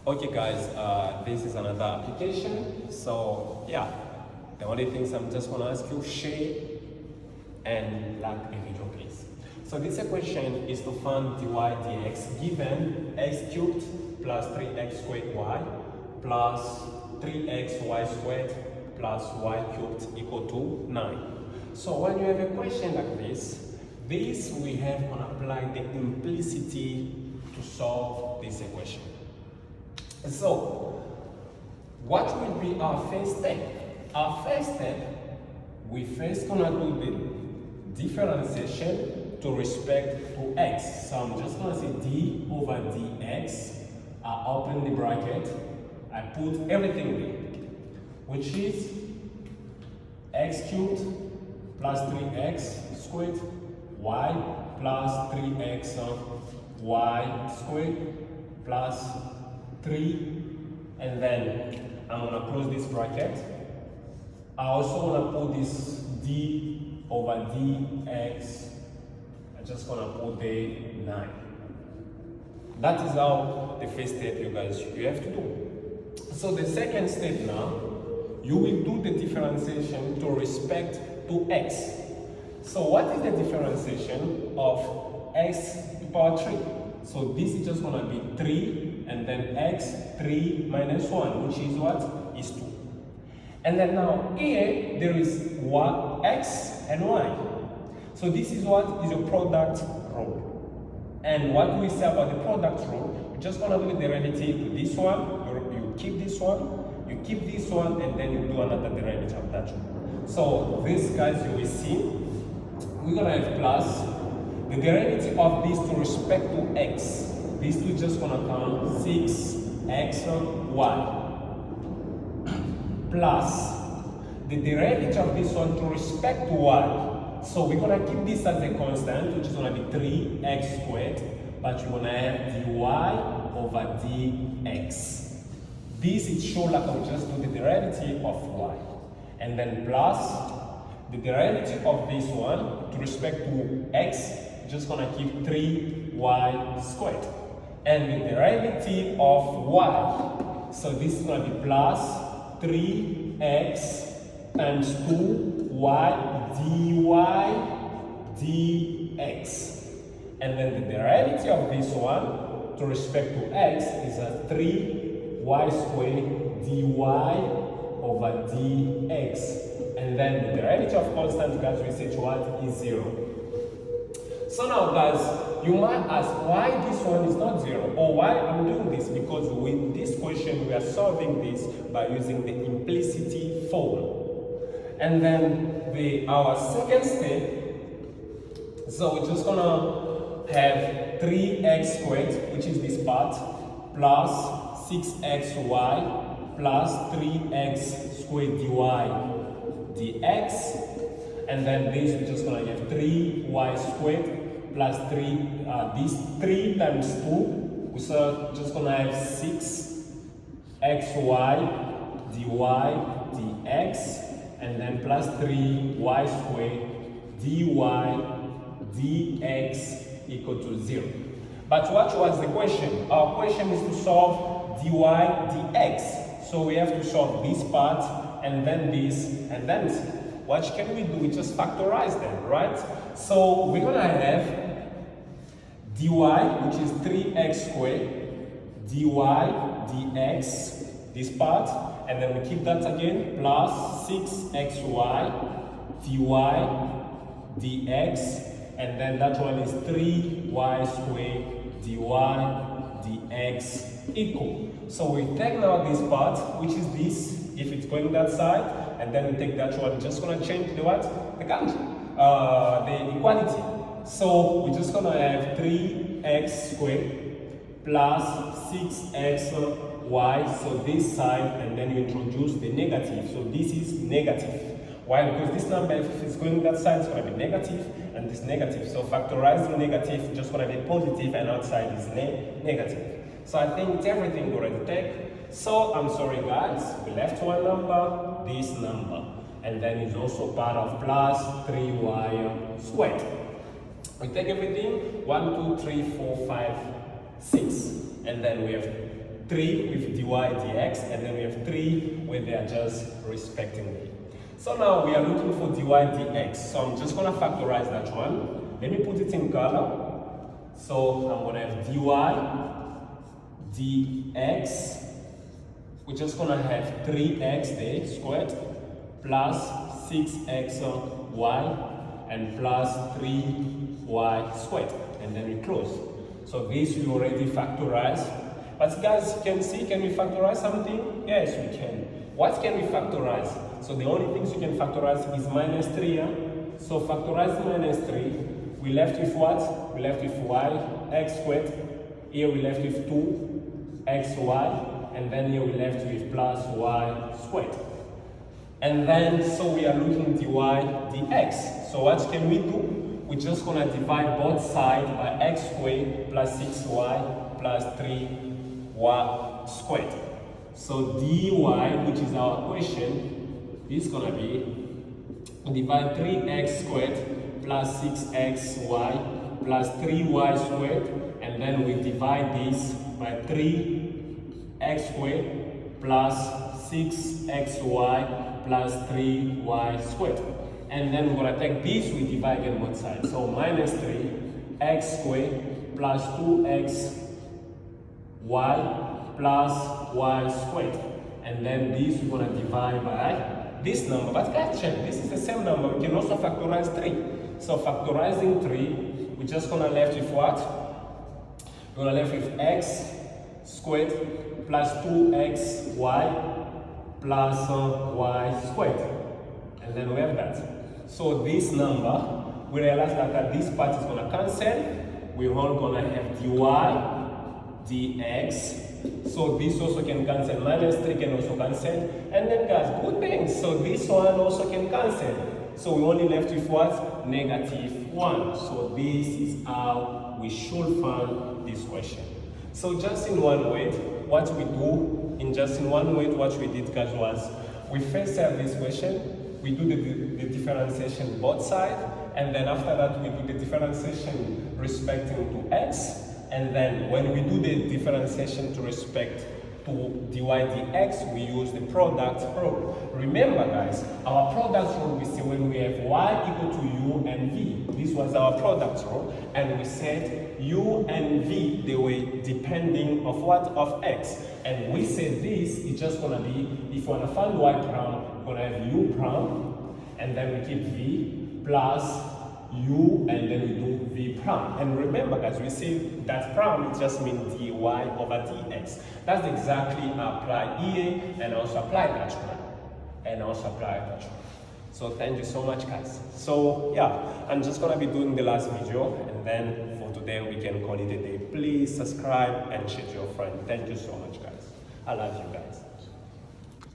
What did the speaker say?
Okay guys, this is another application. So yeah, the only things I'm just gonna ask you, share and like the video please. So this equation is to find dy dx given x cubed plus 3x squared y plus 3x y squared plus y cubed equal to 9. So when you have a question like this we have to apply the implicity to solve this equation. So, what will be our first step? Our first step, we first gonna do the differentiation to respect to x. So I'm just gonna say d over dx. I open the bracket. I put everything there, which is x cubed plus 3x squared y plus 3x y squared plus 3, and then I'm gonna close this bracket. I also wanna put this d over dx. I'm just gonna put the 9. That is how the first step you have to do. So the second step now, you will do the differentiation to respect to x. So what is the differentiation of x to the power 3? So this is just gonna be 3 and then x 3 minus 1, which is what? Is 2. And then now here there is what? X and y. So this is what is a product rule. And what do we say about the product rule? You're just gonna do the derivative to this one, you keep this one, you keep this one, and then you do another derivative of that one. So this, guys, you will see, we're gonna have plus the derivative of this to respect to x. These two just gonna come 6x y plus the derivative of this one to respect to y. So we're gonna keep this as a constant, which is gonna be 3x squared, but you're gonna have dy over dx. This is show like I'll just do the derivative of y, and then plus the derivative of this one to respect to x, just gonna keep 3y squared. And the derivative of y, so this is going to be plus 3x times 2y dy dx. And then the derivative of this one to respect to x is a 3y squared dy over dx. And then the derivative of constant, guys, we say what is 0. So now, guys, you might ask why this one is not 0 or why I'm doing this, because with this question we are solving this by using the implicit form. And then our second step, so we're just gonna have 3x squared, which is this part, plus 6xy plus 3x squared dy dx. And then this we're just gonna get 3y squared plus 3, this 3 times 2, so just gonna have 6xy dy dx, and then plus 3y squared dy dx equal to 0. But what was the question? Our question is to solve dy dx. So we have to solve this part, and then this, and then this. What can we do? We just factorize them, right? So we're gonna have dy, which is 3x squared, dy dx, this part, and then we keep that again, plus 6xy dy dx, and then that one is 3y squared dy dx equal. So we take now this part, which is this, if it's going that side, and then we take that one, just gonna change the what? The count, the equality. So we're just gonna have 3x squared plus 6xy, so this side, and then you introduce the negative, so this is negative. Why? Because this number, if it's going that side, it's gonna be negative, and this negative. So factorizing negative, just gonna be positive, and outside is negative. So I think it's everything we're already take. So I'm sorry guys, we left one number, this number, and then it's also part of plus 3y squared. We take everything, 1, 2, 3, 4, 5, 6, and then we have 3 with dy dx, and then we have 3 where they are just respectively. So now we are looking for dy dx. So I'm just going to factorize that one. Let me put it in color. So I'm going to have dy dx. We're just going to have 3x there squared plus 6xy and plus 3y squared. And then we close. So this we already factorized. But guys, you can see, can we factorize something? Yes, we can. What can we factorize? So the only things you can factorize is minus 3. Yeah? So factorize minus 3. We left with what? We left with y, x squared. Here we left with 2xy. And then here we left with plus y squared. And then, so we are looking dy dx. So what can we do? We're just going to divide both sides by x squared plus 6y plus 3y squared. So dy, which is our question, is going to be divide 3x squared plus 6xy plus 3y squared, and then we divide this by 3x squared plus 6xy plus 3y squared. And then we're going to take this, we divide again both sides. So minus 3x squared plus 2xy plus y squared. And then this we're going to divide by this number. But guys, check, this is the same number. We can also factorize 3. So factorizing 3, we're just going to left with what? We're going to left with x squared plus 2xy plus y squared. And then we have that. So this number, we realize that this part is going to cancel. We're all going to have dy dx. So this also can cancel. Minus 3 can also cancel. And then guys, good thing. So this one also can cancel. So we only left with what? Negative 1. So this is how we should find this question. So just in one word, what we do, in one word, what we did guys was, we first have this question. We do the differentiation both sides, and then after that we do the differentiation respecting to x, and then when we do the differentiation to respect to dy dx, we use the product rule. Remember guys, our product rule, we say when we have y equal to u and v, this was our product rule, and we said u and v, they were depending of what? Of x. And we said this is just going to be, if you want to find y prime, we're going to have u prime, and then we keep v plus u, and then we do v prime. And remember guys, we say that prime, it just means dy over dx. That's exactly apply here, and also apply that one, and also apply that one. So thank you so much guys. So yeah, I'm just gonna be doing the last video, and then for today we can call it a day. Please subscribe and share to your friend. Thank you so much guys. I love you guys.